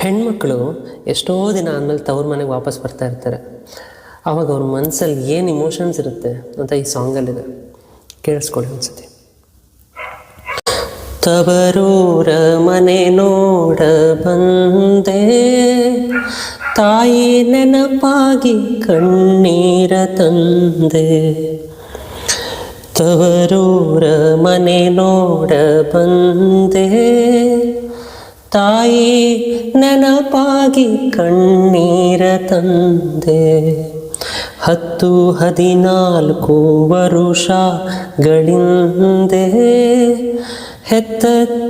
ಹೆಣ್ಮಕ್ಳು ಎಷ್ಟೋ ದಿನ ಆದಮೇಲೆ ತವ್ರ ಮನೆಗೆ ವಾಪಸ್ ಬರ್ತಾ ಇರ್ತಾರೆ. ಆವಾಗ ಅವ್ರ ಮನಸ್ಸಲ್ಲಿ ಏನು ಇಮೋಷನ್ಸ್ ಇರುತ್ತೆ ಅಂತ ಈ ಸಾಂಗಲ್ಲಿದೆ, ಕೇಳಿಸ್ಕೊಳ್ಳಿ ಅನ್ಸುತ್ತೆ. ತವರೂರ ಮನೆ ನೋಡ ಬಂದೆ, ತಾಯಿ ನೆನಪಾಗಿ ಕಣ್ಣೀರ ತಂದೆ. ತವರೂರ ಮನೆ ನೋಡ ಬಂದೆ, ತಾಯಿ ನೆನಪಾಗಿ ಕಣ್ಣೀರ ತಂದೆ. 10-14 ವರುಷಗಳಿಂದೆ ಹೆತ್ತ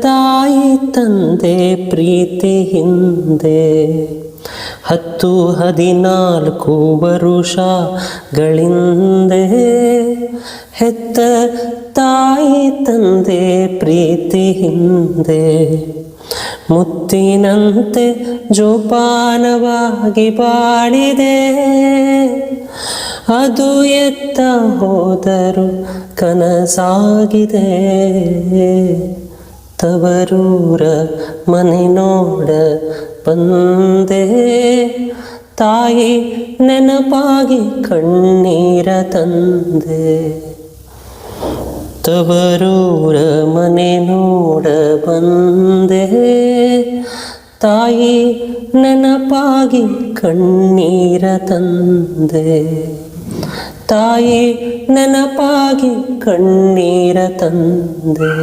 ತಾಯಿ ತಂದೆ ಪ್ರೀತಿ ಹಿಂದೆ. 10-14 ವರುಷಗಳಿಂದೆ ಹೆತ್ತ ತಾಯಿ ತಂದೆ ಪ್ರೀತಿ ಹಿಂದೆ. ಮುತ್ತಿನಂತೆ ಜೋಪಾನವಾಗಿ ಬಾಳಿದೆ, ಅದು ಎತ್ತ ಹೋದರೂ ಕನಸಾಗಿದೆ. ತವರೂರ ಮನೆ ನೋಡ ಬಂದೆ, ತಾಯಿ ನೆನಪಾಗಿ ಕಣ್ಣೀರ ತಂದೆ. ತವರೂರ ಮನೆ ನೋಡ ಬಂದೆ, ತಾಯಿ ನೆನಪಾಗಿ ಕಣ್ಣೀರ ತಂದೆ. ತಾಯಿ ನೆನಪಾಗಿ ಕಣ್ಣೀರ ತಂದೆ.